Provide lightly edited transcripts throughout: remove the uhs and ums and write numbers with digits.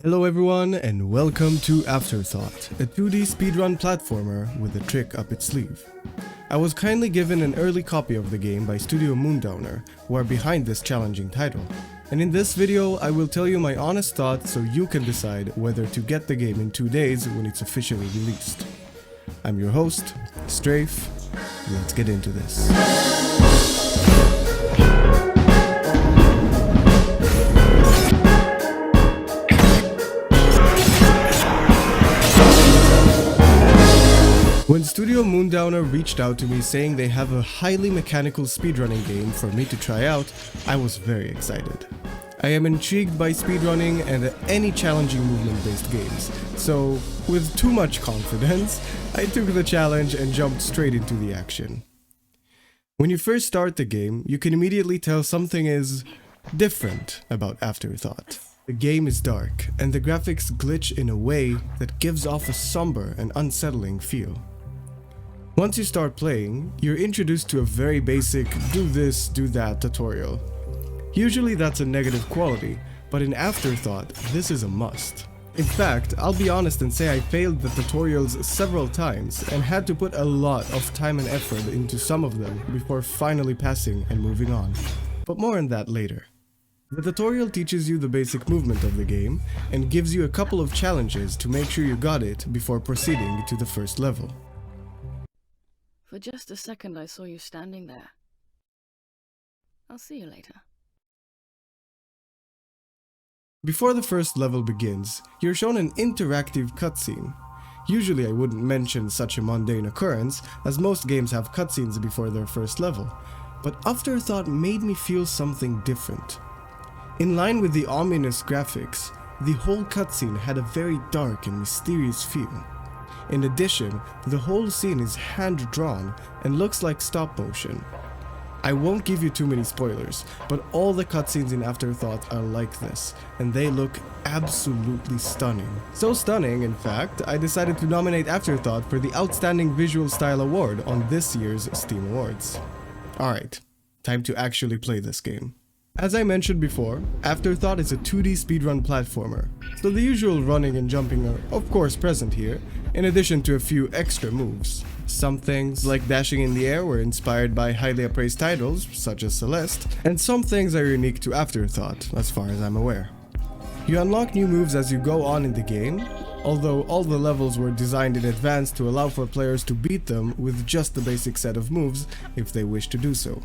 Hello everyone and welcome to Afterthought, a 2D speedrun platformer with a trick up its sleeve. I was kindly given an early copy of the game by Studio Moondowner, who are behind this challenging title. And in this video I will tell you my honest thoughts so you can decide whether to get the game in 2 days when it's officially released. I'm your host, Strafe. Let's get into this. When Studio Moondowner reached out to me saying they have a highly mechanical speedrunning game for me to try out, I was very excited. I am intrigued by speedrunning and any challenging movement-based games, so with too much confidence, I took the challenge and jumped straight into the action. When you first start the game, you can immediately tell something is different about Afterthought. The game is dark, and the graphics glitch in a way that gives off a somber and unsettling feel. Once you start playing, you're introduced to a very basic do this, do that tutorial. Usually that's a negative quality, but in Afterthought, this is a must. In fact, I'll be honest and say I failed the tutorials several times and had to put a lot of time and effort into some of them before finally passing and moving on. But more on that later. The tutorial teaches you the basic movement of the game and gives you a couple of challenges to make sure you got it before proceeding to the first level. For just a second I saw you standing there. I'll see you later. Before the first level begins, you're shown an interactive cutscene. Usually I wouldn't mention such a mundane occurrence, as most games have cutscenes before their first level, but Afterthought made me feel something different. In line with the ominous graphics, the whole cutscene had a very dark and mysterious feel. In addition, the whole scene is hand-drawn and looks like stop motion. I won't give you too many spoilers, but all the cutscenes in Afterthought are like this, and they look absolutely stunning. So stunning, in fact, I decided to nominate Afterthought for the Outstanding Visual Style Award on this year's Steam Awards. Alright, time to actually play this game. As I mentioned before, Afterthought is a 2D speedrun platformer, so the usual running and jumping are of course present here, in addition to a few extra moves. Some things, like dashing in the air, were inspired by highly appraised titles, such as Celeste, and some things are unique to Afterthought, as far as I'm aware. You unlock new moves as you go on in the game, although all the levels were designed in advance to allow for players to beat them with just the basic set of moves, if they wish to do so.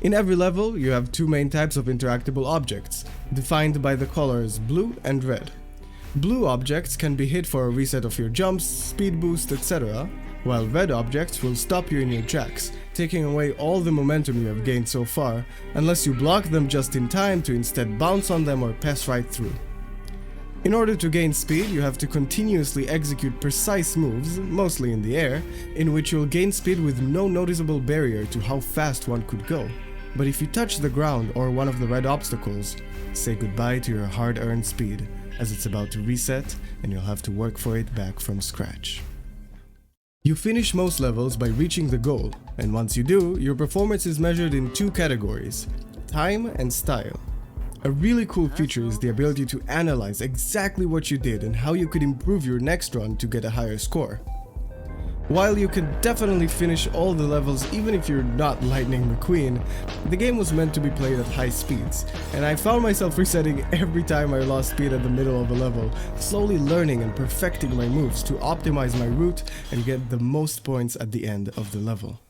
In every level, you have two main types of interactable objects, defined by the colors blue and red. Blue objects can be hit for a reset of your jumps, speed boost, etc., while red objects will stop you in your tracks, taking away all the momentum you have gained so far, unless you block them just in time to instead bounce on them or pass right through. In order to gain speed, you have to continuously execute precise moves, mostly in the air, in which you'll gain speed with no noticeable barrier to how fast one could go. But if you touch the ground or one of the red obstacles, say goodbye to your hard-earned speed, as it's about to reset and you'll have to work for it back from scratch. You finish most levels by reaching the goal, and once you do, your performance is measured in two categories: time and style. A really cool feature is the ability to analyze exactly what you did and how you could improve your next run to get a higher score. While you can definitely finish all the levels even if you're not Lightning McQueen, the game was meant to be played at high speeds, and I found myself resetting every time I lost speed at the middle of a level, slowly learning and perfecting my moves to optimize my route and get the most points at the end of the level.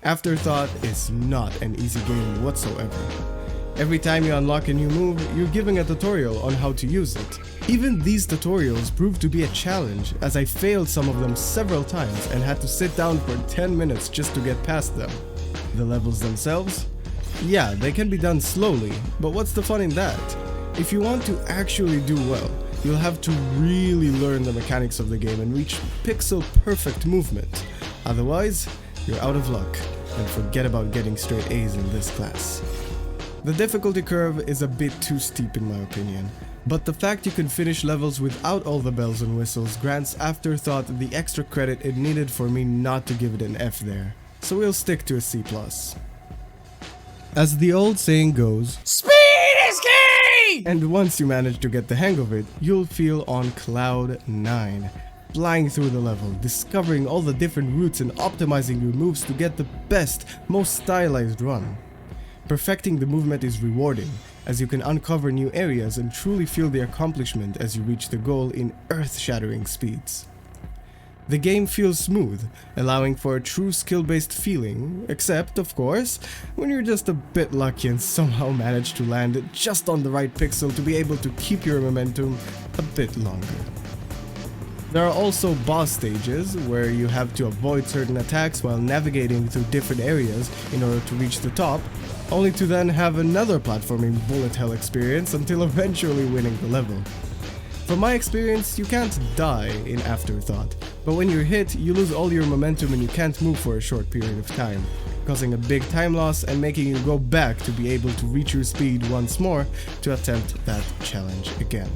Afterthought is not an easy game whatsoever. Every time you unlock a new move, you're given a tutorial on how to use it. Even these tutorials proved to be a challenge, as I failed some of them several times and had to sit down for 10 minutes just to get past them. The levels themselves? Yeah, they can be done slowly, but what's the fun in that? If you want to actually do well, you'll have to really learn the mechanics of the game and reach pixel-perfect movement. Otherwise, you're out of luck, and forget about getting straight A's in this class. The difficulty curve is a bit too steep in my opinion, but the fact you can finish levels without all the bells and whistles grants Afterthought the extra credit it needed for me not to give it an F there, so we'll stick to a C+. As the old saying goes, Speed is key! speed! And once you manage to get the hang of it, you'll feel on cloud 9. Flying through the level, discovering all the different routes and optimizing your moves to get the best, most stylized run. Perfecting the movement is rewarding, as you can uncover new areas and truly feel the accomplishment as you reach the goal in earth-shattering speeds. The game feels smooth, allowing for a true skill-based feeling, except, of course, when you're just a bit lucky and somehow manage to land just on the right pixel to be able to keep your momentum a bit longer. There are also boss stages, where you have to avoid certain attacks while navigating through different areas in order to reach the top, only to then have another platforming bullet hell experience until eventually winning the level. From my experience, you can't die in Afterthought, but when you're hit, you lose all your momentum and you can't move for a short period of time, causing a big time loss and making you go back to be able to reach your speed once more to attempt that challenge again.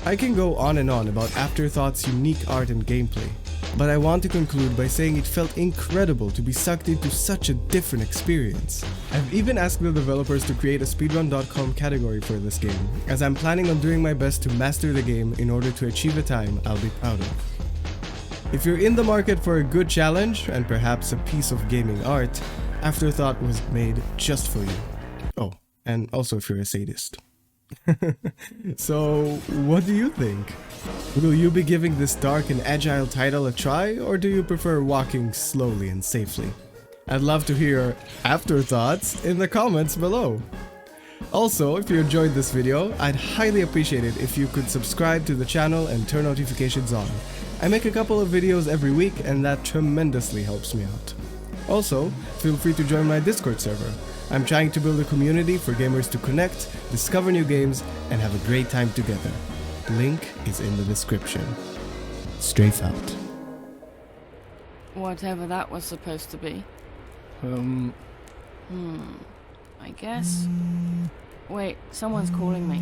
I can go on and on about Afterthought's unique art and gameplay, but I want to conclude by saying it felt incredible to be sucked into such a different experience. I've even asked the developers to create a speedrun.com category for this game, as I'm planning on doing my best to master the game in order to achieve a time I'll be proud of. If you're in the market for a good challenge, and perhaps a piece of gaming art, Afterthought was made just for you. Oh, and also if you're a sadist. So, what do you think? Will you be giving this dark and agile title a try, or do you prefer walking slowly and safely? I'd love to hear afterthoughts in the comments below. Also, if you enjoyed this video, I'd highly appreciate it if you could subscribe to the channel and turn notifications on. I make a couple of videos every week and that tremendously helps me out. Also, feel free to join my Discord server. I'm trying to build a community for gamers to connect, discover new games, and have a great time together. Link is in the description. Strafe out. Whatever that was supposed to be. I guess. Wait, someone's calling me.